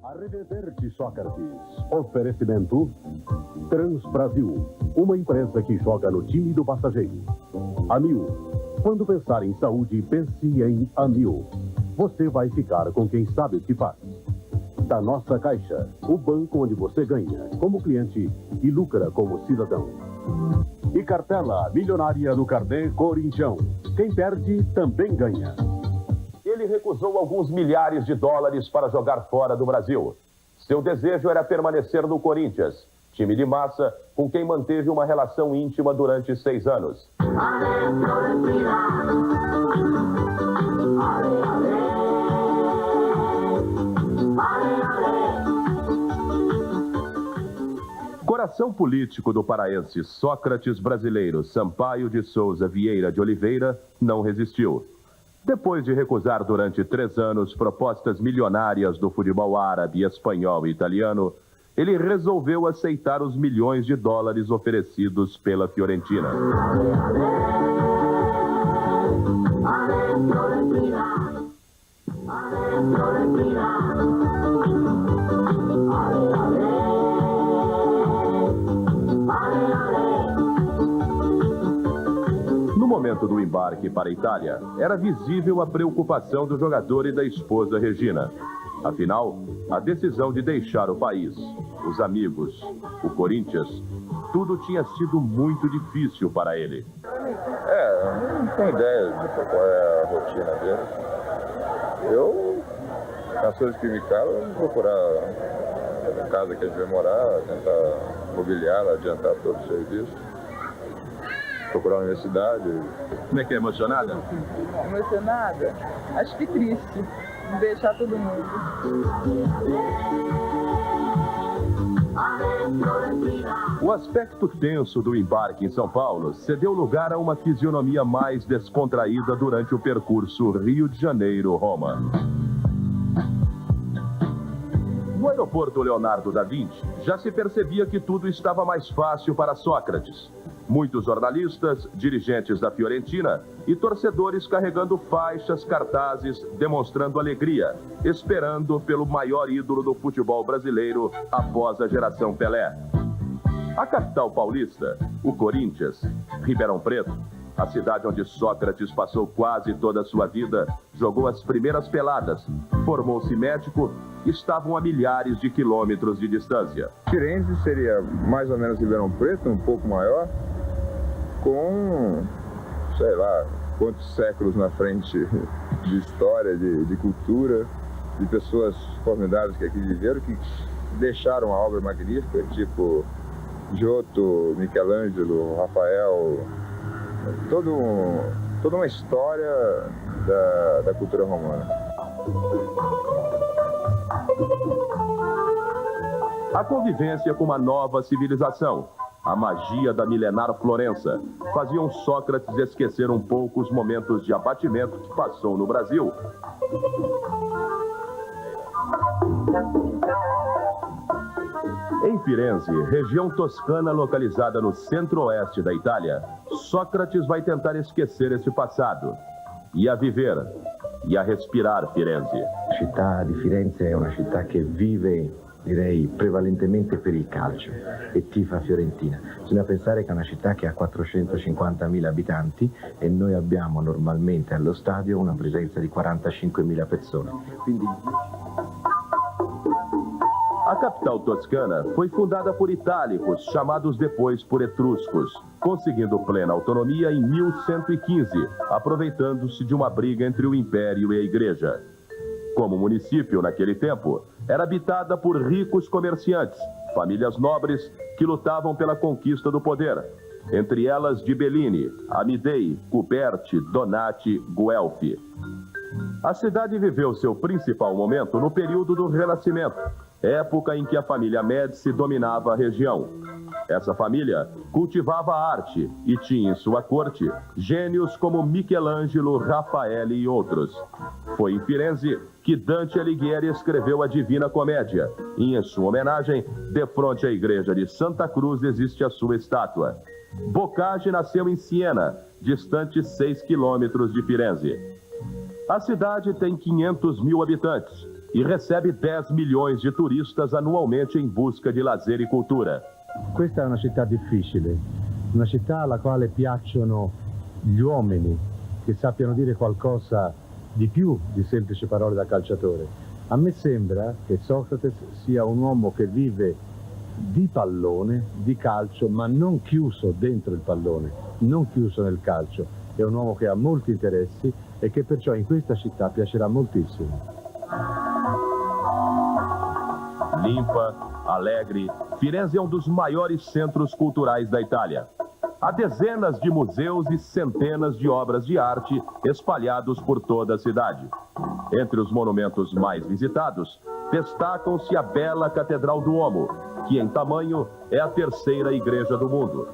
Arrivederci, Sócrates. Oferecimento Transbrasil, uma empresa que joga no time do passageiro. Amil. Quando pensar em saúde, pense em Amil. Você vai ficar com quem sabe o que faz. Da Nossa Caixa, o banco onde você ganha como cliente e lucra como cidadão. E cartela milionária do Carnê Corinthians. Quem perde também ganha. Ele recusou alguns milhares de dólares para jogar fora do Brasil. Seu desejo era permanecer no Corinthians, time de massa com quem manteve uma relação íntima durante 6 anos. Coração político do paraense Sócrates brasileiro Sampaio de Souza Vieira de Oliveira não resistiu. Depois de recusar durante 3 anos propostas milionárias do futebol árabe, espanhol e italiano, ele resolveu aceitar os milhões de dólares oferecidos pela Fiorentina. No momento do embarque para a Itália, era visível a preocupação do jogador e da esposa Regina. Afinal, a decisão de deixar o país, os amigos, o Corinthians, tudo tinha sido muito difícil para ele. Eu não tenho ideia de qual é a rotina dele. Eu, as coisas que me calam, eu vou procurar a casa que a gente vai morar, tentar mobiliar, adiantar todo o serviço. Procurar a universidade. Como é que é? Emocionada? Emocionada? Acho que triste. Deixar todo mundo. O aspecto tenso do embarque em São Paulo cedeu lugar a uma fisionomia mais descontraída durante o percurso Rio de Janeiro-Roma. No aeroporto Leonardo da Vinci, já se percebia que tudo estava mais fácil para Sócrates. Muitos jornalistas, dirigentes da Fiorentina e torcedores carregando faixas, cartazes, demonstrando alegria, esperando pelo maior ídolo do futebol brasileiro após a geração Pelé. A capital paulista, o Corinthians, Ribeirão Preto, a cidade onde Sócrates passou quase toda a sua vida, jogou as primeiras peladas, formou-se médico, estavam a milhares de quilômetros de distância. Firenze seria mais ou menos Ribeirão Preto, um pouco maior, com, sei lá, quantos séculos na frente de história, de cultura, de pessoas formidáveis que aqui viveram, que deixaram a obra magnífica, tipo Giotto, Michelangelo, Rafael, toda uma história da cultura romana. A convivência com uma nova civilização, a magia da milenar Florença, faziam Sócrates esquecer um pouco os momentos de abatimento que passou no Brasil. Em Firenze, região toscana localizada no centro-oeste da Itália, Sócrates vai tentar esquecer esse passado e a viver e a respirar Firenze. La città di Firenze è una città che vive, direi, prevalentemente per il calcio e tifa Fiorentina. Bisogna pensare che è una città che ha 450.000 abitanti e noi abbiamo normalmente allo stadio una presenza di 45.000 persone. Quindi... A capital toscana foi fundada por itálicos, chamados depois por etruscos, conseguindo plena autonomia em 1115, aproveitando-se de uma briga entre o Império e a Igreja. Como município naquele tempo, era habitada por ricos comerciantes, famílias nobres que lutavam pela conquista do poder, entre elas Ghibellini, Amidei, Cuberti, Donati, Guelfi. A cidade viveu seu principal momento no período do Renascimento, época em que a família Médici dominava a região. Essa família cultivava a arte e tinha em sua corte gênios como Michelangelo, Rafael e outros. Foi em Firenze que Dante Alighieri escreveu a Divina Comédia, e em sua homenagem, defronte à igreja de Santa Cruz existe a sua estátua. Boccaccio nasceu em Siena, distante 6 quilômetros de Firenze. A cidade tem 500.000 habitantes e recebe 10 milhões de turistas anualmente em busca di lazer e cultura. Questa è una città difficile, una città alla quale piacciono gli uomini che sappiano dire qualcosa di più di semplici parole da calciatore. A me sembra che Socrate sia un uomo che vive di pallone, di calcio, ma non chiuso dentro il pallone, non chiuso nel calcio. È un uomo che ha molti interessi e che perciò in questa città piacerà moltissimo. Limpa, alegre, Firenze é um dos maiores centros culturais da Itália. Há dezenas de museus e centenas de obras de arte espalhados por toda a cidade. Entre os monumentos mais visitados, destacam-se a bela Catedral do Duomo, que em tamanho é a terceira igreja do mundo.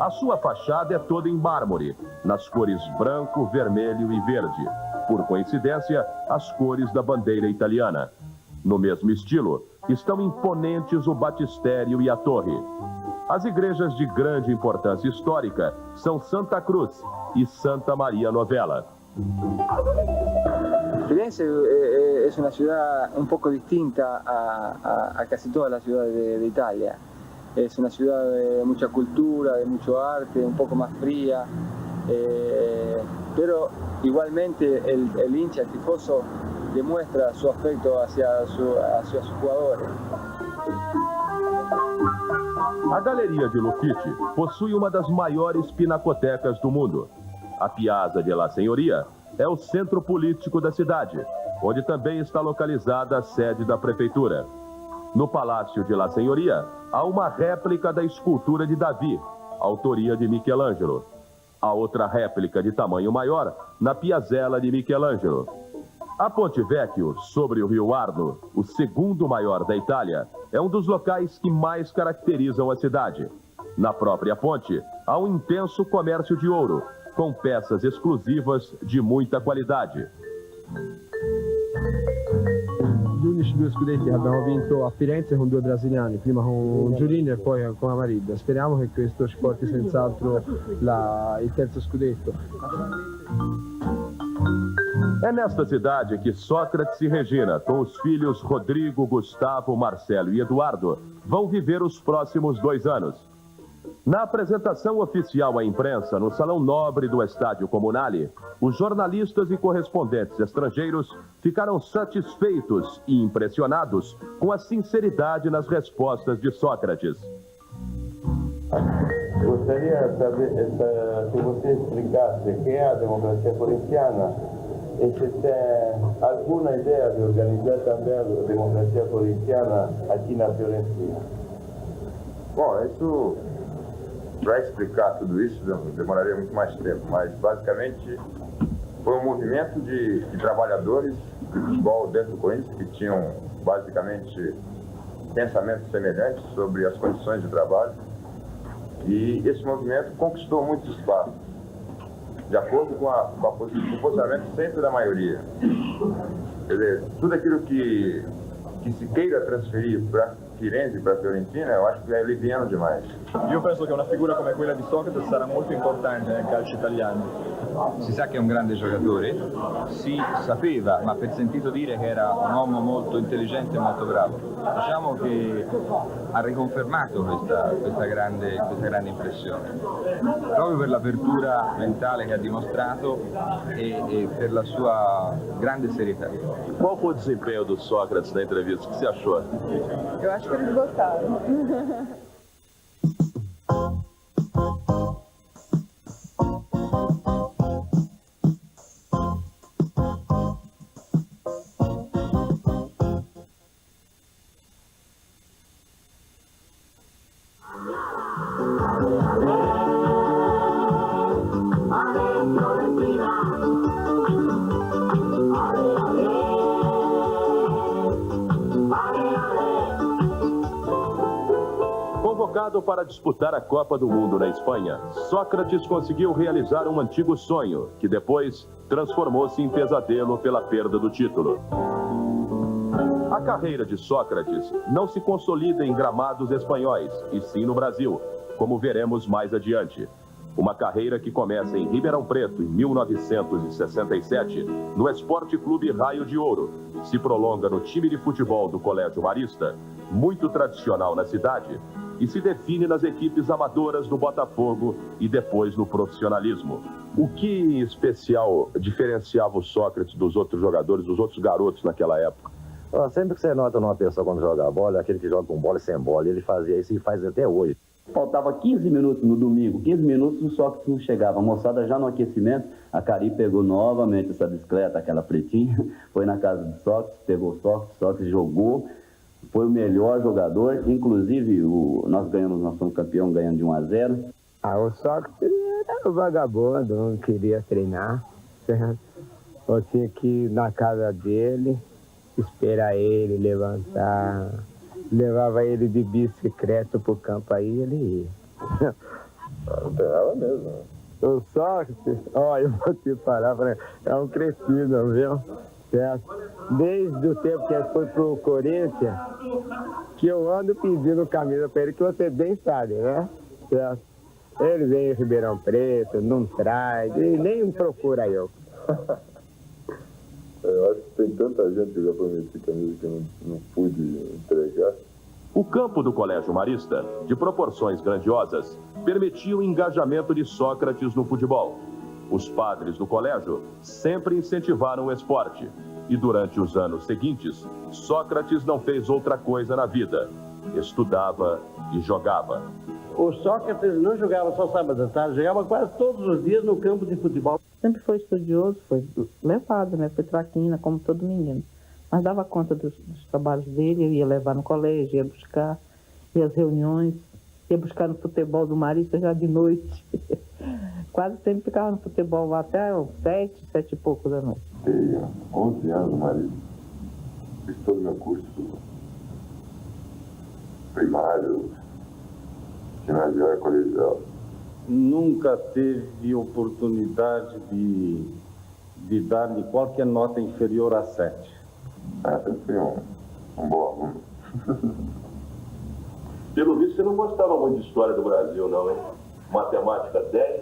A sua fachada é toda em mármore, nas cores branco, vermelho e verde. Por coincidência, as cores da bandeira italiana. No mesmo estilo, estão imponentes o batistério e a torre. As igrejas de grande importância histórica são Santa Cruz e Santa Maria Novella. Firenze es una ciudad un poco distinta a casi todas las ciudades de Italia. Es una ciudad de mucha cultura, de mucho arte, un poco más fría, pero igualmente el hincha, el tifoso, demuestra su afecto hacia sus jugadores. A Galeria de Uffizi possui uma das maiores pinacotecas do mundo. A Piazza della Signoria é o centro político da cidade, onde também está localizada a sede da prefeitura. No Palácio de La Signoria, há uma réplica da escultura de Davi, autoria de Michelangelo. Há outra réplica de tamanho maior na Piazzella de Michelangelo. A Ponte Vecchio, sobre o rio Arno, o segundo maior da Itália, é um dos locais que mais caracterizam a cidade. Na própria ponte, há um intenso comércio de ouro, com peças exclusivas de muita qualidade. Gli unici 2 scudetti che abbiamo vinto a Firenze con 2 brasiliani, prima con Giurini e poi con Amarilda. Speriamo che questo ci porti senz'altro il terzo scudetto. É nesta cidade que Sócrates e Regina, com os filhos Rodrigo, Gustavo, Marcelo e Eduardo, vão viver os próximos 2 anos. Na apresentação oficial à imprensa no Salão Nobre do Estádio Comunale, os jornalistas e correspondentes estrangeiros ficaram satisfeitos e impressionados com a sinceridade nas respostas de Sócrates. Gostaria se você explicasse o que é a democracia corintiana e se tem alguma ideia de organizar também a democracia corintiana aqui na Fiorentina. Bom, isso, para explicar tudo isso, demoraria muito mais tempo, mas basicamente foi um movimento de trabalhadores de futebol dentro do Corinthians que tinham basicamente pensamentos semelhantes sobre as condições de trabalho, e esse movimento conquistou muito espaço, de acordo com o posicionamento sempre da maioria. Quer dizer, tudo aquilo que se queira transferir para Firenze e para Fiorentina, eu acho que è liviano demais. Io penso che una figura come quella di Socrate sarà molto importante nel calcio italiano. Si sa che è un grande giocatore, si sapeva, ma per sentito dire che era un uomo molto intelligente e molto bravo. Diciamo che ha riconfermato questa grande impressione, proprio per l'apertura mentale che ha dimostrato e per la sua grande serietà. Qual foi o desempenho do Sócrates na entrevista? O que você achou? Eu acho que eles gostaram. Convocado para disputar a Copa do Mundo na Espanha, Sócrates conseguiu realizar um antigo sonho, que depois transformou-se em pesadelo pela perda do título. A carreira de Sócrates não se consolida em gramados espanhóis, e sim no Brasil, como veremos mais adiante. Uma carreira que começa em Ribeirão Preto, em 1967, no Esporte Clube Raio de Ouro. Se prolonga no time de futebol do Colégio Marista, muito tradicional na cidade, e se define nas equipes amadoras do Botafogo e depois no profissionalismo. O que especial diferenciava o Sócrates dos outros jogadores, dos outros garotos naquela época? Sempre que você nota numa pessoa quando joga a bola, aquele que joga com bola e sem bola, ele fazia isso e faz até hoje. Faltava 15 minutos no domingo, 15 minutos o Sócrates não chegava. A moçada já no aquecimento, a Cari pegou novamente essa bicicleta, aquela pretinha, foi na casa do Sócrates, pegou o Sócrates jogou, foi o melhor jogador, inclusive nós fomos campeão ganhando de 1-0. O Sócrates era um vagabundo, não queria treinar, certo? Eu tinha que ir na casa dele, esperar ele levantar, levava ele de bicicleta pro campo, aí ele ia. Não treinava mesmo. O Sócrates, eu vou te falar, é um crescido, viu? Certo? Desde o tempo que ele foi pro Corinthians, que eu ando pedindo camisa para ele, que você bem sabe, né? Certo? Ele vem em Ribeirão Preto, não traz, e nem procura eu. Eu acho que tem tanta gente que já prometi camisa que não pude entregar. O campo do Colégio Marista, de proporções grandiosas, permitia o engajamento de Sócrates no futebol. Os padres do colégio sempre incentivaram o esporte. E durante os anos seguintes, Sócrates não fez outra coisa na vida. Estudava e jogava. O Sócrates não jogava só sábado à tarde, jogava quase todos os dias no campo de futebol. Sempre foi estudioso, foi levado, né? Foi traquina, como todo menino. Mas dava conta dos trabalhos dele, eu ia levar no colégio, ia buscar, ia às reuniões, ia buscar no futebol do Marista já de noite. Quase sempre ficava no futebol até 7 e pouco da noite. Tenho 11 anos no Marista. Fiz todo o meu curso primário, ginasial e colegial. Nunca teve oportunidade de dar-lhe qualquer nota inferior a 7. Sempre fui um bom aluno. Pelo visto, você não gostava muito de História do Brasil, não, hein? Matemática 10,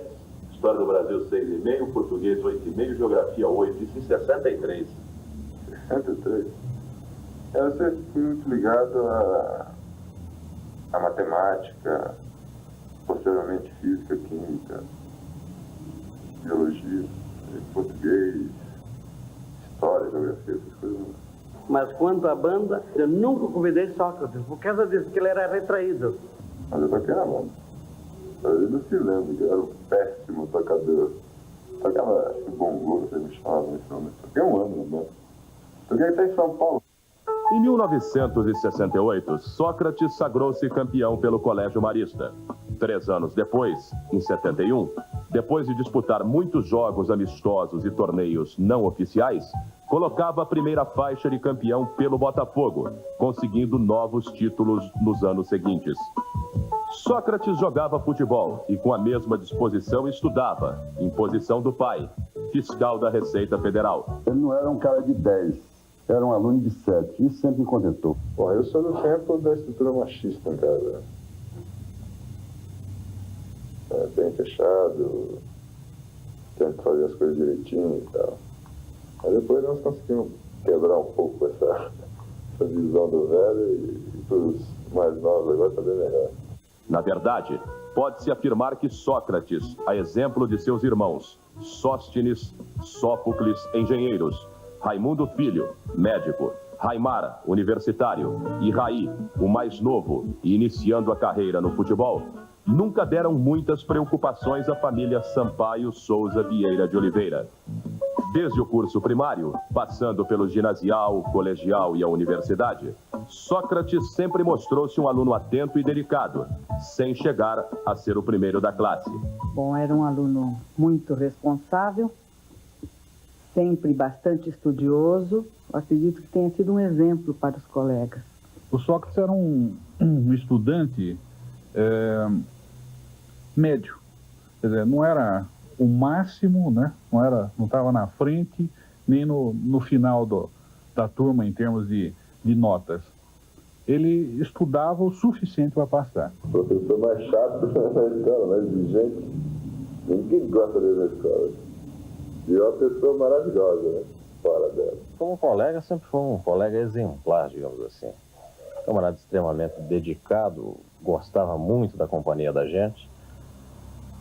História do Brasil 6,5, Português 8,5, Geografia 8, isso em 63. 63? Eu sempre fui muito ligado a matemática, posteriormente física, química, biologia, português, história, geografia, essas coisas. Mas quanto à banda, eu nunca convidei Sócrates, por causa disso, que ele era retraído. Mas eu toquei na banda. Eu não se lembra que eu era um péssimo tocador. Tocava, acho que bongô, você me chamava nesse nome. Toquei um ano na banda. Toquei até em São Paulo. Em 1968, Sócrates sagrou-se campeão pelo Colégio Marista. 3 anos depois, em 71, depois de disputar muitos jogos amistosos e torneios não oficiais, colocava a primeira faixa de campeão pelo Botafogo, conseguindo novos títulos nos anos seguintes. Sócrates jogava futebol e com a mesma disposição estudava, em posição do pai, fiscal da Receita Federal. Ele não era um cara de 10, era um aluno de 7, isso sempre me contentou. Bom, eu sou do tempo da estrutura machista em casa. Bem fechado, tento fazer as coisas direitinho e tal. Mas depois nós conseguimos quebrar um pouco essa visão do velho e para os mais novos agora está bem melhor. Na verdade, pode-se afirmar que Sócrates, a exemplo de seus irmãos, Sóstenes, Sófocles, engenheiros, Raimundo Filho, médico, Raimara, universitário, e Raí, o mais novo e iniciando a carreira no futebol, nunca deram muitas preocupações à família Sampaio Souza Vieira de Oliveira. Desde o curso primário, passando pelo ginasial, colegial e a universidade, Sócrates sempre mostrou-se um aluno atento e dedicado, sem chegar a ser o primeiro da classe. Bom, era um aluno muito responsável, sempre bastante estudioso. Acredito que tenha sido um exemplo para os colegas. O Sócrates era um estudante médio, quer dizer, não era o máximo, né? Não estava na frente, nem no final da turma em termos de notas. Ele estudava o suficiente para passar. O professor mais chato da escola, mais exigente, Ninguém gosta dele na escola. E é uma pessoa maravilhosa, né? Fora dela. Como colega, sempre foi um colega exemplar, digamos assim. Camarada extremamente dedicado, gostava muito da companhia da gente.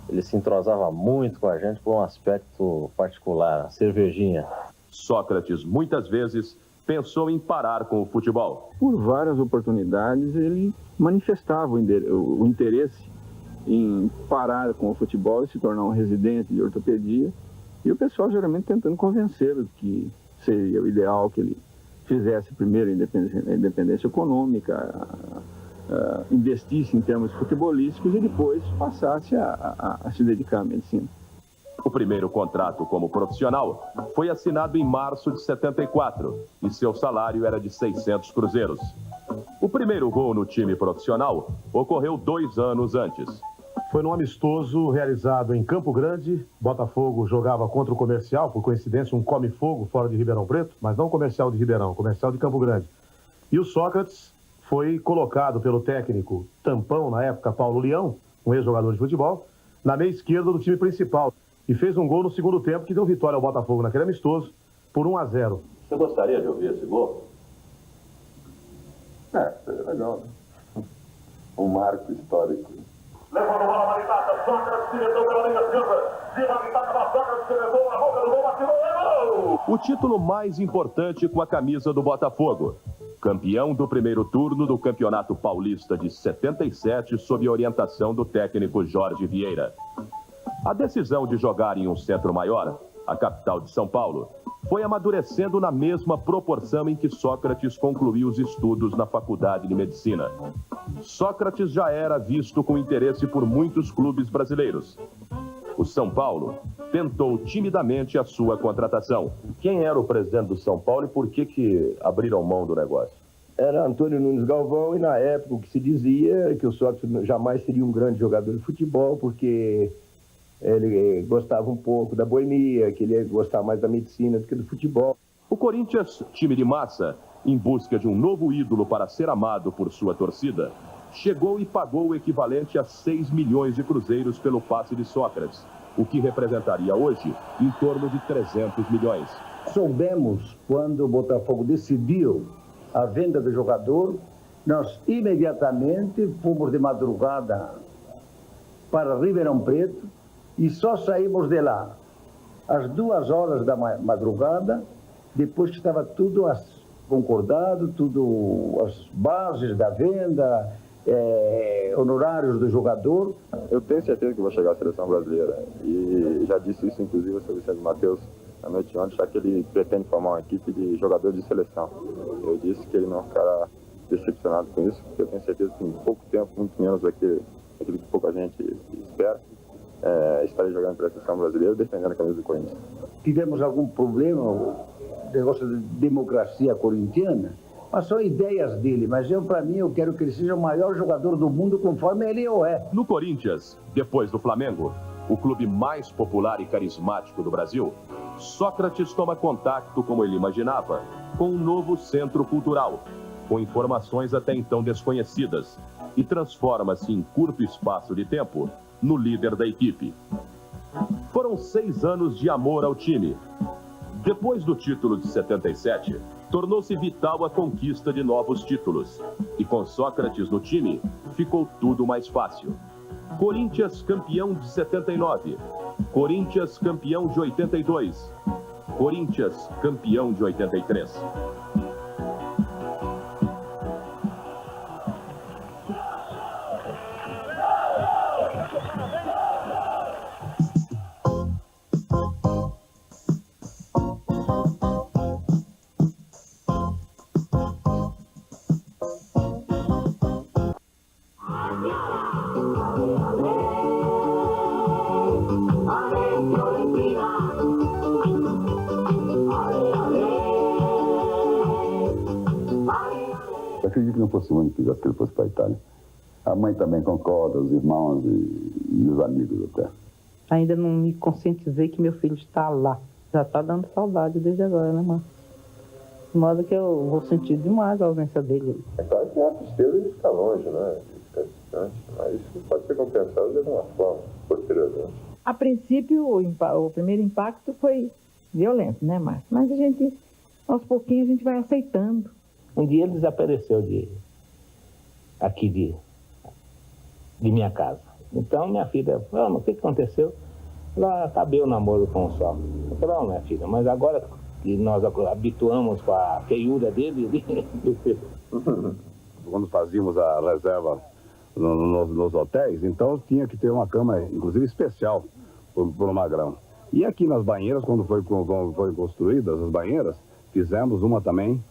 Ele se entrosava muito com a gente por um aspecto particular, a cervejinha. Sócrates, muitas vezes, pensou em parar com o futebol. Por várias oportunidades, ele manifestava o interesse em parar com o futebol e se tornar um residente de ortopedia. E o pessoal geralmente tentando convencê-lo de que seria o ideal que ele fizesse primeiro a independência econômica, investisse em termos futebolísticos e depois passasse a se dedicar à medicina. O primeiro contrato como profissional foi assinado em março de 74 e seu salário era de 600 cruzeiros. O primeiro gol no time profissional ocorreu 2 anos antes. Foi num amistoso realizado em Campo Grande. Botafogo jogava contra o Comercial, por coincidência, um come-fogo fora de Ribeirão Preto, mas não o Comercial de Ribeirão, o Comercial de Campo Grande. E o Sócrates foi colocado pelo técnico tampão, na época, Paulo Leão, um ex-jogador de futebol, na meia esquerda do time principal. E fez um gol no segundo tempo que deu vitória ao Botafogo naquele amistoso por 1-0. Você gostaria de ouvir esse gol? Seria legal, né? Um marco histórico. Levou a bola marinada, Sócrates diretor pela linha esquerda. Vira a guitarra da Sócrates, levou na boca do gol, atirou, é gol! O título mais importante com a camisa do Botafogo. Campeão do primeiro turno do Campeonato Paulista de 77, sob a orientação do técnico Jorge Vieira. A decisão de jogar em um centro maior, a capital de São Paulo, foi amadurecendo na mesma proporção em que Sócrates concluiu os estudos na Faculdade de Medicina. Sócrates já era visto com interesse por muitos clubes brasileiros. O São Paulo tentou timidamente a sua contratação. Quem era o presidente do São Paulo e por que abriram mão do negócio? Era Antônio Nunes Galvão e na época o que se dizia que o Sócrates jamais seria um grande jogador de futebol porque ele gostava um pouco da boemia, que ele ia gostar mais da medicina do que do futebol. O Corinthians, time de massa, em busca de um novo ídolo para ser amado por sua torcida, chegou e pagou o equivalente a 6 milhões de cruzeiros pelo passe de Sócrates, o que representaria hoje em torno de 300 milhões. Soubemos quando o Botafogo decidiu a venda do jogador, nós imediatamente fomos de madrugada para Ribeirão Preto e só saímos de lá às 2 horas da madrugada, depois que estava tudo concordado, tudo as bases da venda, honorários do jogador. Eu tenho certeza que vou chegar à seleção brasileira e já disse isso inclusive ao seu Vicente Matheus na noite ontem, já que ele pretende formar uma equipe de jogadores de seleção. Eu disse que ele não ficará decepcionado com isso, porque eu tenho certeza que em pouco tempo, muito menos aquilo que pouca gente espera, estarei jogando pela seleção brasileira defendendo a camisa do Corinthians. Tivemos algum problema, negócio de democracia corintiana, mas são ideias dele, mas para mim, eu quero que ele seja o maior jogador do mundo conforme ele é. No Corinthians, depois do Flamengo, o clube mais popular e carismático do Brasil, Sócrates toma contato, como ele imaginava, com um novo centro cultural, com informações até então desconhecidas, e transforma-se em curto espaço de tempo no líder da equipe. Foram 6 anos de amor ao time. Depois do título de 77, tornou-se vital a conquista de novos títulos. E com Sócrates no time, ficou tudo mais fácil. Corinthians campeão de 79. Corinthians campeão de 82. Corinthians campeão de 83. Eu acredito que não fosse o único que quisesse que ele fosse para a Itália. A mãe também concorda, os irmãos e os amigos até. Ainda não me conscientizei que meu filho está lá. Já está dando saudade desde agora, né, mãe? De modo que eu vou sentir demais a ausência dele. É claro que é a tristeza de ficar longe, né? De ficar distante, mas isso pode ser compensado de alguma forma, posteriormente. A princípio, o primeiro impacto foi violento, né, Márcio? Mas a gente, aos pouquinhos, a gente vai aceitando. Um dia ele desapareceu aqui de minha casa. Então minha filha falou, mas o que aconteceu? Ela acabei o namoro com o Sócrates. Eu falei, não, minha filha, mas agora que nós habituamos com a feiura dele... Quando fazíamos a reserva nos hotéis, então tinha que ter uma cama, inclusive especial, para o Magrão. E aqui nas banheiras, quando foi construídas as banheiras, fizemos uma também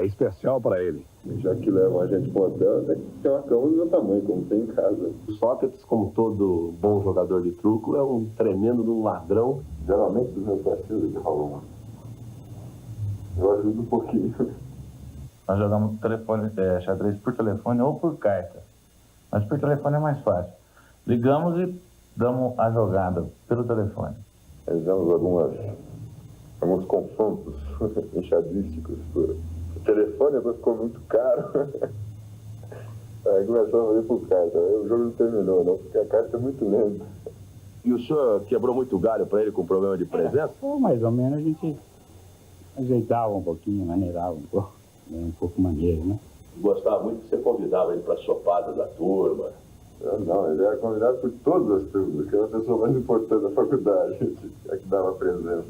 especial para ele. Já que levam a gente para o hotel, tem que ter uma cama do meu tamanho, como tem em casa. O Sócrates, como todo bom jogador de truco, é um tremendo de um ladrão. Geralmente os meus parceiros que falam, eu ajudo um pouquinho. Nós jogamos xadrez por telefone ou por carta. Mas por telefone é mais fácil. Ligamos e damos a jogada pelo telefone. Fizemos alguns confrontos enxadrísticos por telefone, depois ficou muito caro. Aí começamos a fazer por carta. Aí o jogo não terminou, não, porque a carta é muito lenta. E o senhor quebrou muito galho para ele com problema de presença? Mais ou menos a gente ajeitava um pouquinho, maneirava um pouco maneiro, né? Gostava muito que você convidava ele para a sopada da turma. Não, ele era convidado por todas as turmas, que era a pessoa mais importante da faculdade, a que dava presença.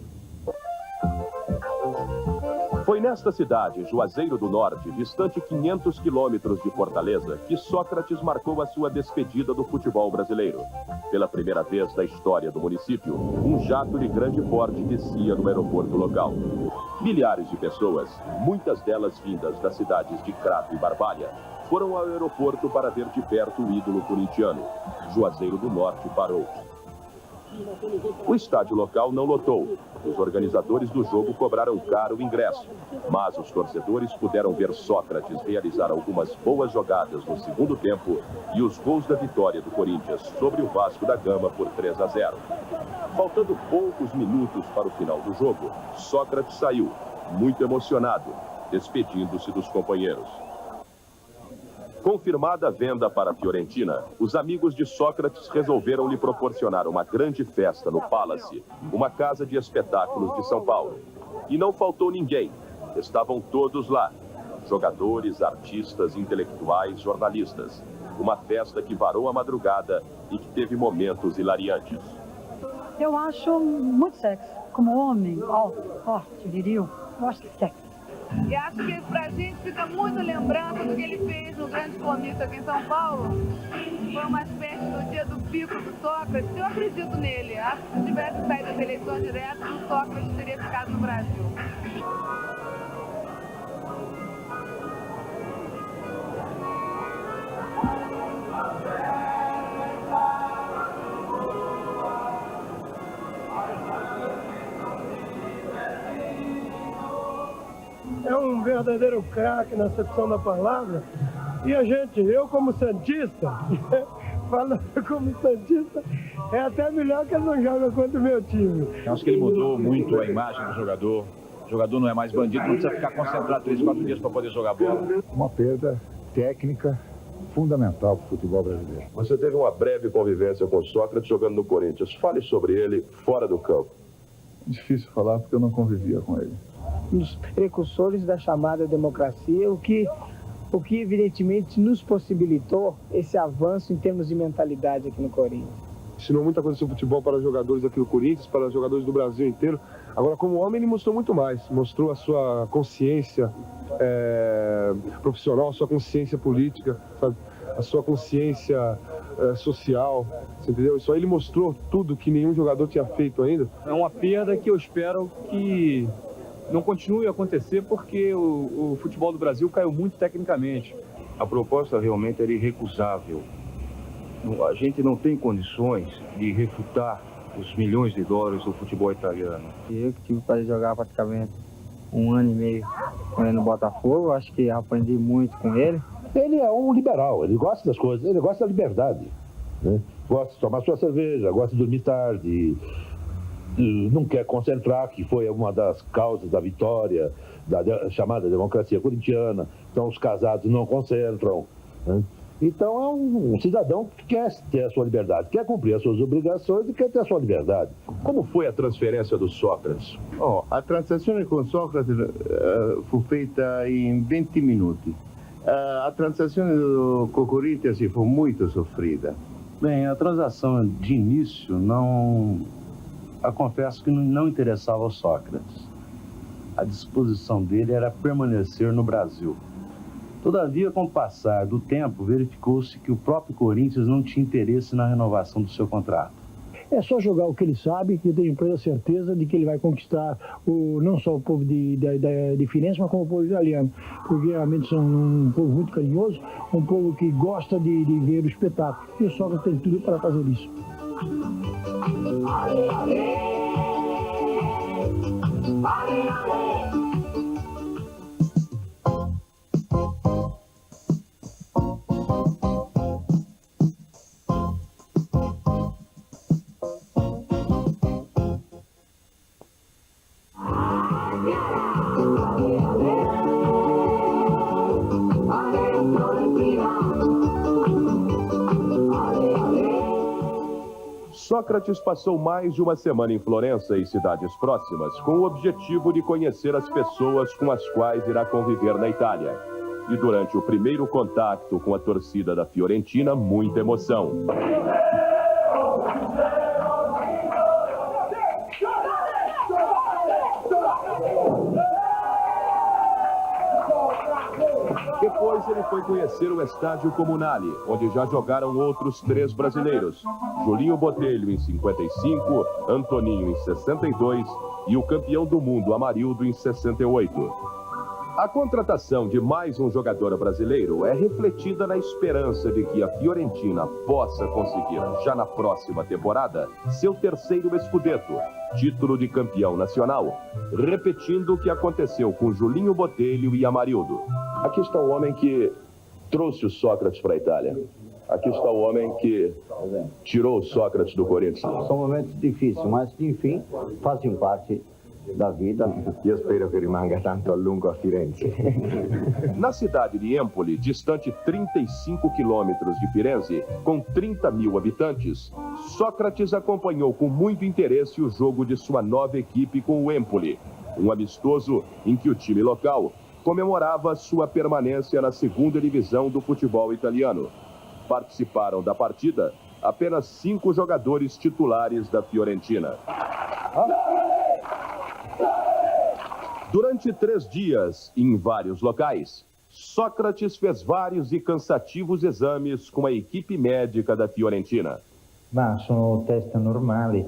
Foi nesta cidade, Juazeiro do Norte, distante 500 quilômetros de Fortaleza, que Sócrates marcou a sua despedida do futebol brasileiro. Pela primeira vez na história do município, um jato de grande porte descia no aeroporto local. Milhares de pessoas, muitas delas vindas das cidades de Crato e Barbalha, foram ao aeroporto para ver de perto o ídolo corintiano. Juazeiro do Norte parou. O estádio local não lotou. Os organizadores do jogo cobraram caro o ingresso, mas os torcedores puderam ver Sócrates realizar algumas boas jogadas no segundo tempo e os gols da vitória do Corinthians sobre o Vasco da Gama por 3-0. Faltando poucos minutos para o final do jogo, Sócrates saiu, muito emocionado, despedindo-se dos companheiros. Confirmada a venda para a Fiorentina, os amigos de Sócrates resolveram lhe proporcionar uma grande festa no Palace, uma casa de espetáculos de São Paulo. E não faltou ninguém. Estavam todos lá. Jogadores, artistas, intelectuais, jornalistas. Uma festa que varou a madrugada e que teve momentos hilariantes. Eu acho muito sexy. Como homem, alto, forte, viril, eu acho que sexy. E acho que pra gente fica muito lembrança do que ele fez no grande comício aqui em São Paulo. Foi uma espécie do dia do pico do Sócrates. Eu acredito nele. Acho que se tivesse saído das eleições diretas, o Sócrates teria ficado no Brasil. É um verdadeiro craque na acepção da palavra. E eu como santista, falando como santista, é até melhor que ele não joga contra o meu time. Eu acho que ele mudou muito a imagem do jogador. O jogador não é mais bandido, não precisa ficar concentrado 3, 4 dias para poder jogar bola. Uma perda técnica fundamental para o futebol brasileiro. Você teve uma breve convivência com Sócrates jogando no Corinthians. Fale sobre ele fora do campo. Difícil falar porque eu não convivia com ele. Um dos precursores da chamada democracia, o que evidentemente nos possibilitou esse avanço em termos de mentalidade aqui no Corinthians. Ensinou muita coisa sobre futebol para os jogadores aqui do Corinthians, para os jogadores do Brasil inteiro. Agora, como homem, ele mostrou muito mais. Mostrou a sua consciência profissional, a sua consciência política, sabe? A sua consciência social, você entendeu? Isso aí ele mostrou tudo que nenhum jogador tinha feito ainda. É uma perda que eu espero que não continue a acontecer, porque o futebol do Brasil caiu muito tecnicamente. A proposta realmente era irrecusável. A gente não tem condições de refutar os milhões de dólares do futebol italiano. Eu que tive para jogar praticamente 1 ano e meio com ele no Botafogo, acho que aprendi muito com ele. Ele é um liberal, ele gosta das coisas, ele gosta da liberdade, né? Gosta de tomar sua cerveja, gosta de dormir tarde, não quer concentrar, que foi uma das causas da vitória da chamada democracia corintiana. Então os casados não concentram, né? Então é um cidadão que quer ter a sua liberdade, quer cumprir as suas obrigações e quer ter a sua liberdade. Como foi a transferência do Sócrates? A transazione con Socrate fu feita in 20 minuti. A transazione com o Corinthians foi muito sofrida. Bem, a transação de início eu confesso que não interessava ao Sócrates. A disposição dele era permanecer no Brasil. Todavia, com o passar do tempo, verificou-se que o próprio Corinthians não tinha interesse na renovação do seu contrato. É só jogar o que ele sabe, que eu tenho plena certeza de que ele vai conquistar não só o povo de Firenze, mas como o povo italiano. Porque realmente são um povo muito carinhoso, um povo que gosta de ver o espetáculo. E o Sócrates tem tudo para fazer isso. Sócrates passou mais de uma semana em Florença e cidades próximas com o objetivo de conhecer as pessoas com as quais irá conviver na Itália. E durante o primeiro contato com a torcida da Fiorentina, muita emoção. Depois ele foi conhecer o estádio Comunale, onde já jogaram outros 3 brasileiros. Julinho Botelho em 55, Antoninho em 62 e o campeão do mundo Amarildo em 68. A contratação de mais um jogador brasileiro é refletida na esperança de que a Fiorentina possa conseguir, já na próxima temporada, seu terceiro scudetto, título de campeão nacional, repetindo o que aconteceu com Julinho Botelho e Amarildo. Aqui está o homem que trouxe o Sócrates para a Itália. Aqui está o homem que tirou o Sócrates do Corinthians. São momentos difíceis, mas, enfim, fazem parte da vida. Io spero che rimanga tanto a lungo a Firenze. Na cidade de Empoli, distante 35 quilômetros de Firenze, com 30 mil habitantes, Sócrates acompanhou com muito interesse o jogo de sua nova equipe com o Empoli, um amistoso em que o time local comemorava sua permanência na segunda divisão do futebol italiano. Participaram da partida apenas 5 jogadores titulares da Fiorentina. Durante 3 dias, em vários locais, Sócrates fez vários e cansativos exames com a equipe médica da Fiorentina. Ma sono test normali,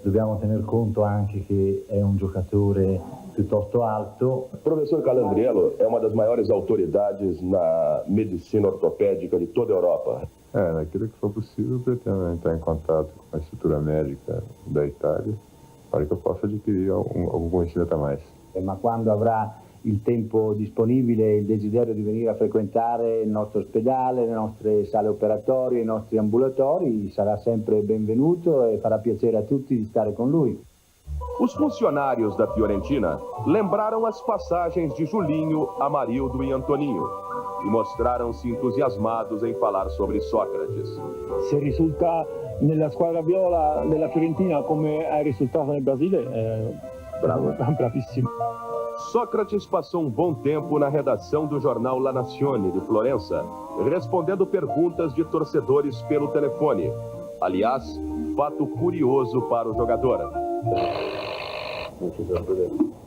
dobbiamo tener conto anche che è un giocatore piuttosto alto. O professor Calandriello é uma das maiores autoridades na medicina ortopédica de toda a Europa. Naquilo que for possível, pretendo entrar em contato com a estrutura médica da Itália para que eu possa adquirir algum conhecimento a mais. Ma quando avrà il tempo disponibile e il desiderio di venire a frequentare il nostro ospedale, le nostre sale operatorie, i nostri ambulatori, sarà sempre benvenuto e farà piacere a tutti di stare con lui. Os funcionários da Fiorentina lembraram as passagens de Julinho, Amarildo e Antoninho e mostraram-se entusiasmados em falar sobre Sócrates. Se risulta nella squadra viola della Fiorentina come è risultato nel Brasile, bravissimo. Sócrates passou um bom tempo na redação do jornal La Nazione de Florença, respondendo perguntas de torcedores pelo telefone. Aliás, fato curioso para o jogador.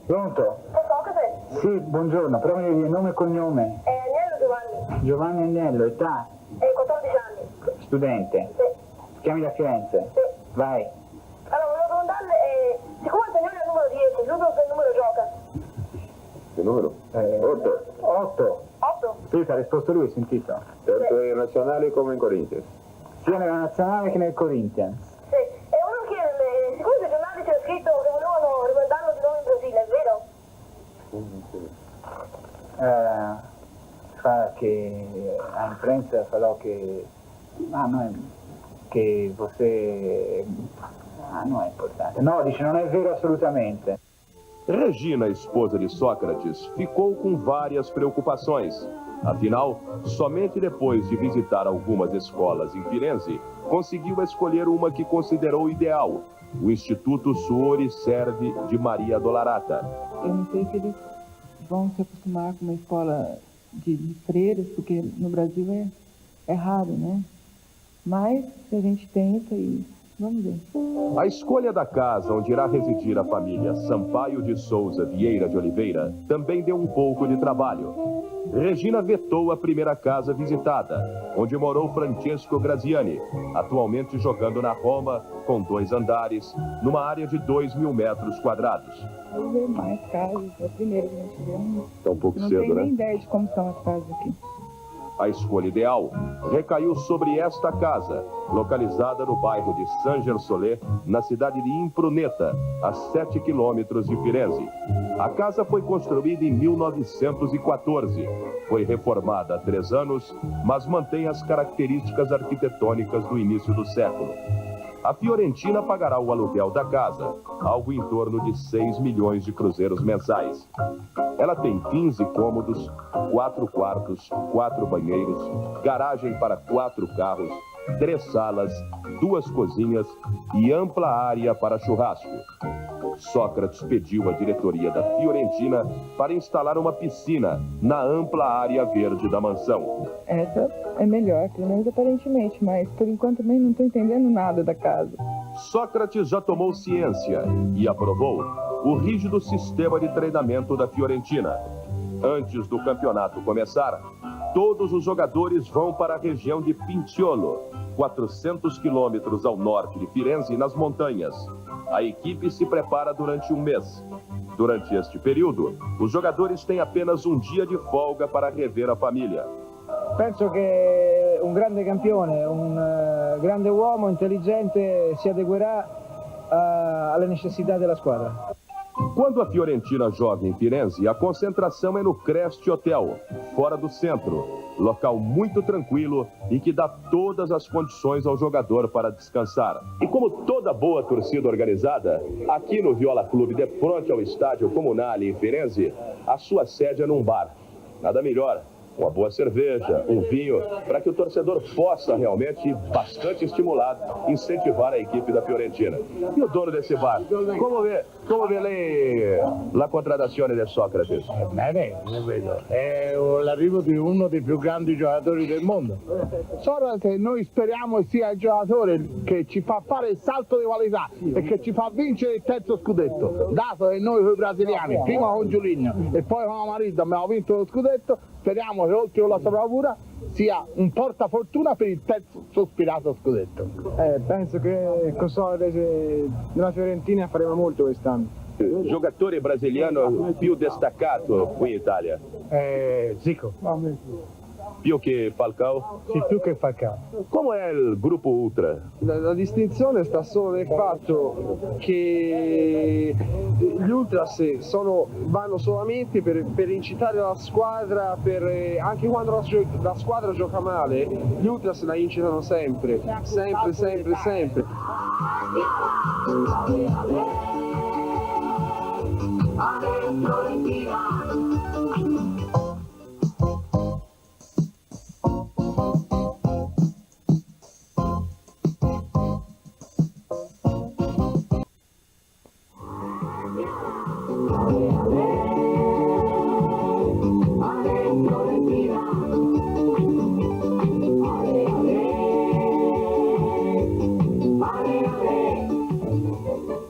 Pronto? Sì, buongiorno, però mi dica nome e cognome. Agnello Giovanni. Giovanni Agnello, età? 14 anni. Studente? Sì. Chiami da Firenze? Sì. Vai. Allora, volevo domandarle, siccome Antonio è il numero 10, giusto che numero gioca? Che numero? 8. 8? Sì, ti ha risposto lui, sentito? Tanto in nazionale come in Corinthians. Sia nella nazionale che nel Corinthians. Sì. E volevo chiederle, siccome sui giornali c'è scritto che volevano rimandarlo di nuovo in Brasile, è vero? Fa che a imprensa falou che che você não é importante. Não, dice non è vero assolutamente. Regina, esposa de Sócrates, ficou com várias preocupações. Afinal, somente depois de visitar algumas escolas em Firenze, conseguiu escolher uma que considerou ideal, o Instituto Suore Servi de Maria Dolorata. Eu não sei se eles vão se acostumar com uma escola de freiras, porque no Brasil é raro, né? Mas se a gente tenta e vamos ver. A escolha da casa onde irá residir a família Sampaio de Souza Vieira de Oliveira também deu um pouco de trabalho. Regina vetou a primeira casa visitada, onde morou Francesco Graziani, atualmente jogando na Roma, com 2 andares, numa área de 2.000 metros quadrados. Vamos ver mais casas, é a primeira que a gente vê. Tá um pouco não cedo, tenho né? nem ideia de como são as casas aqui. A escolha ideal recaiu sobre esta casa, localizada no bairro de San Gersolé, na cidade de Impruneta, a 7 quilômetros de Firenze. A casa foi construída em 1914. Foi reformada há 3 anos, mas mantém as características arquitetônicas do início do século. A Fiorentina pagará o aluguel da casa, algo em torno de 6 milhões de cruzeiros mensais. Ela tem 15 cômodos, 4 quartos, 4 banheiros, garagem para 4 carros, 3 salas, 2 cozinhas e ampla área para churrasco. Sócrates pediu à diretoria da Fiorentina para instalar uma piscina na ampla área verde da mansão. Essa é melhor, pelo menos aparentemente, mas por enquanto também não estou entendendo nada da casa. Sócrates já tomou ciência e aprovou o rígido sistema de treinamento da Fiorentina. Antes do campeonato começar, todos os jogadores vão para a região de Pintiolo, 400 quilômetros ao norte de Firenze, nas montanhas. A equipe se prepara durante um mês. Durante este período, os jogadores têm apenas um dia de folga para rever a família. Penso che un grande campione, un grande uomo intelligente si adeguerà alle necessità della squadra. Quando a Fiorentina joga em Firenze, a concentração é no Crest Hotel, fora do centro, local muito tranquilo e que dá todas as condições ao jogador para descansar. E como toda boa torcida organizada, aqui no Viola Clube, de frente ao estádio Comunale em Firenze, a sua sede é num bar. Nada melhor, uma boa cerveja, um vinho, para que o torcedor possa realmente, bastante estimulado, incentivar a equipe da Fiorentina. E o dono desse bar? Come vê lei la contrattazione del Socrates? Bene, vedo. È l'arrivo di uno dei più grandi giocatori del mondo. Socrate, noi speriamo sia il giocatore che ci fa fare il salto di qualità e che ci fa vincere il 3° scudetto. Dato che noi con i brasiliani, prima con Giuligno e poi con Amarildo abbiamo vinto lo scudetto, speriamo che oltre alla sua bravura sia un portafortuna per il 3° sospirato scudetto. Penso che con Socrate nella Fiorentina faremo molto quest'anno. Giocatore brasiliano più destacato qui in Italia? Zico. Più che Falcao? Sì, più che Falcao. Come è il gruppo Ultra? La distinzione sta solo nel fatto che gli Ultras vanno solamente per incitare la squadra, anche quando la squadra gioca male, gli Ultras la incitano sempre.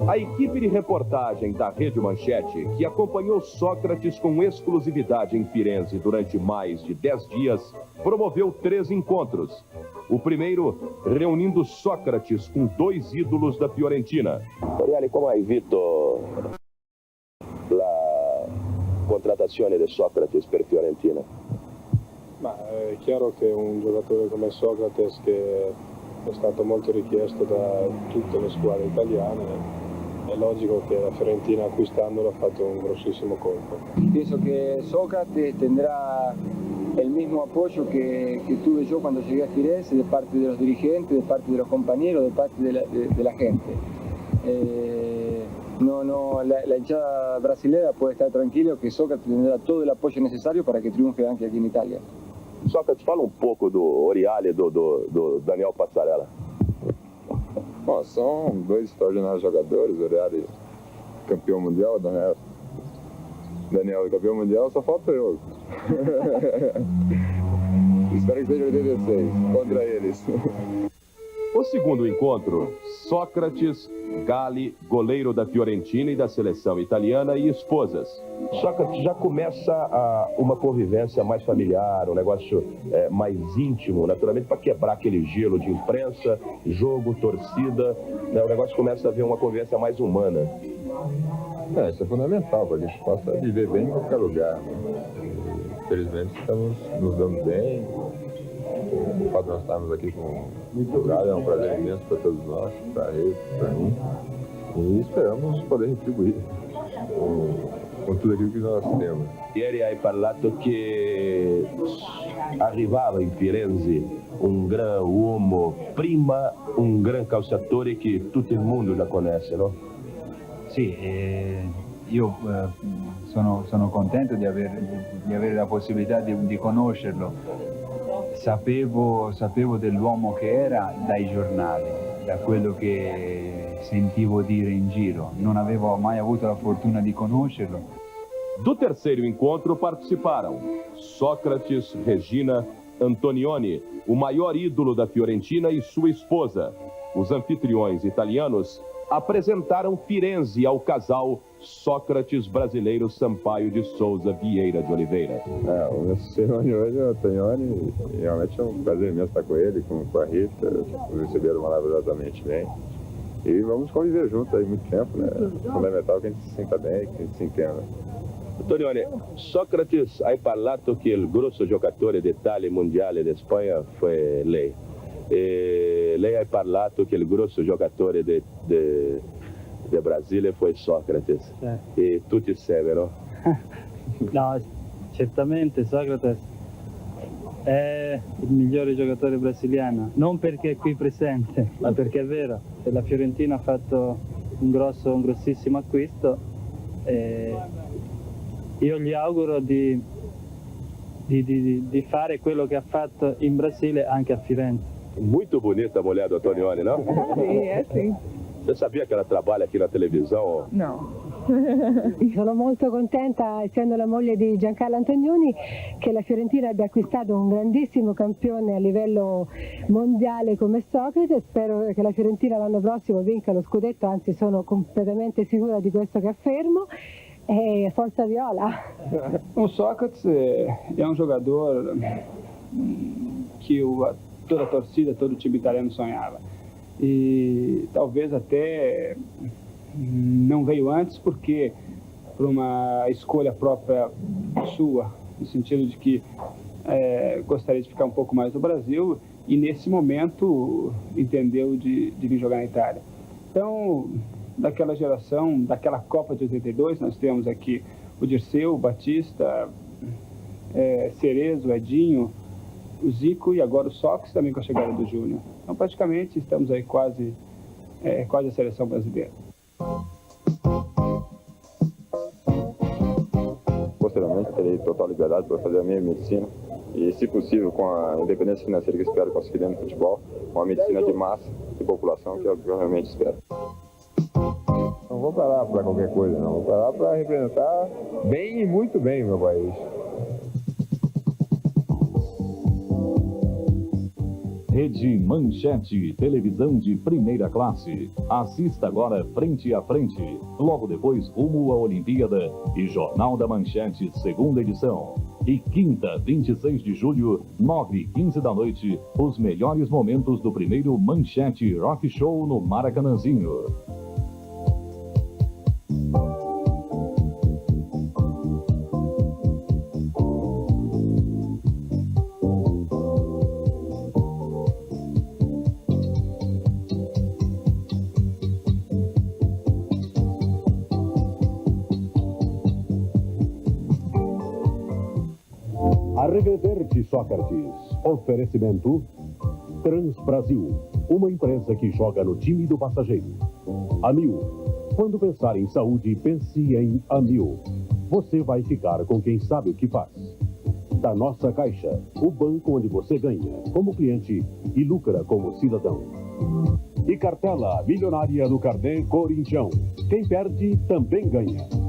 A equipe de reportagem da Rede Manchete, que acompanhou Sócrates com exclusividade em Firenze durante mais de 10 dias, promoveu 3 encontros. O primeiro, reunindo Sócrates com 2 ídolos da Fiorentina. Oriali, come hai visto la contrattazione di Socrates per Fiorentina? Ma è chiaro che un giocatore come Socrates, che è stato molto richiesto da tutte le squadre italiane, è logico che la Fiorentina acquistandolo ha fatto un grossissimo colpo. Pienso que Sócrates tendrá el mismo apoyo que tuve yo cuando llegué a Firenze, de parte de los dirigentes, de parte de los compañeros, de parte de la gente. la hinchada brasileña puede estar tranquilo que Sócrates tendrá todo el apoyo necesario para que triunfe aquí en Italia. Sócrates, fala um pouco do Oriale e do Daniel Passarella. Bom, são dois extraordinários jogadores, Oriale campeão mundial, Daniel campeão mundial, só falta eu. Espero que seja 86, contra eles. O segundo encontro, Sócrates, Galli, goleiro da Fiorentina e da seleção italiana, e esposas. Sócrates, já começa uma convivência mais familiar, um negócio mais íntimo, naturalmente, para quebrar aquele gelo de imprensa, jogo, torcida, né? O negócio começa a ver uma convivência mais humana. Isso é fundamental para que a gente possa viver bem em qualquer lugar. Né? Infelizmente, estamos nos dando bem. O fato de nós estarmos aqui com o Galli é um prazer imenso para todos nós, para ele, para mim. E esperamos poder retribuir com tudo aquilo que nós temos. Ieri hai parlato che arrivava in Firenze un gran uomo, prima un gran calciatore che tutto il mondo la conosce, no? Sì, io sono contento di avere la possibilità di conoscerlo. Sapevo dell'uomo che era dai giornali, da quello che sentivo dire in giro. Non avevo mai avuto la fortuna di conoscerlo. Do terceiro encontro participaram Sócrates, Regina, Antonioni, o maior ídolo da Fiorentina, e sua esposa. Os anfitriões italianos apresentaram Firenze ao casal Sócrates brasileiro Sampaio de Souza Vieira de Oliveira. O meu senhor hoje é o Antonioni, e realmente é um prazer imenso estar com ele, com a Rita, nos receberam maravilhosamente bem. E vamos conviver juntos aí muito tempo, né? É fundamental que a gente se sinta bem, que a gente se entenda. Antonioni, Sócrates hai parlato che il grosso giocatore d'Italia mondiale di Spagna foi lei. E lei ha parlato che il grosso giocatore di Brasile foi Sócrates. E tutti insieme, No, certamente Socrates è il migliore giocatore brasiliano, non perché è qui presente, ma perché è vero, che la Fiorentina ha fatto un grossissimo acquisto e io gli auguro di fare quello che ha fatto in Brasile anche a Firenze. Muito bonita a mulher do Antonioni, não? Sì. Você sabia que ela trabalha aqui na televisão? No. Sono molto contenta, essendo la moglie di Giancarlo Antonioni, che la Fiorentina abbia acquistato un grandissimo campione a livello mondiale come Socrate. Spero che la Fiorentina l'anno prossimo vinca lo scudetto, anzi sono completamente sicura di questo che affermo. E forza Viola! O Sócrates é um jogador que toda a torcida, todo o time italiano sonhava. E talvez até não veio antes porque por uma escolha própria sua, no sentido de que gostaria de ficar um pouco mais no Brasil e nesse momento entendeu de vir jogar na Itália. Então, daquela geração, daquela Copa de 82, nós temos aqui o Dirceu, o Batista, Cerezo, Edinho, o Zico e agora o Sócrates também com a chegada do Júnior. Então praticamente estamos aí quase a seleção brasileira. Posteriormente terei total liberdade para fazer a minha medicina e, se possível, com a independência financeira que espero conseguir dentro do futebol, uma medicina de massa e população, que é o que eu realmente espero. Não vou parar para qualquer coisa, não. Vou parar para representar bem e muito bem o meu país. Rede Manchete, televisão de primeira classe. Assista agora Frente a Frente. Logo depois, rumo à Olimpíada e Jornal da Manchete, segunda edição. E quinta, 26 de julho, 9h15 da noite, os melhores momentos do primeiro Manchete Rock Show no Maracanãzinho. Arrivederci, Sócrates. Oferecimento Transbrasil, uma empresa que joga no time do passageiro. A Mil, Quando pensar em saúde, pense em Amil. Você vai ficar com quem sabe o que faz. Da nossa Caixa, o banco onde você ganha como cliente e lucra como cidadão. E cartela milionária no Carnê Corinthians. Quem perde também ganha.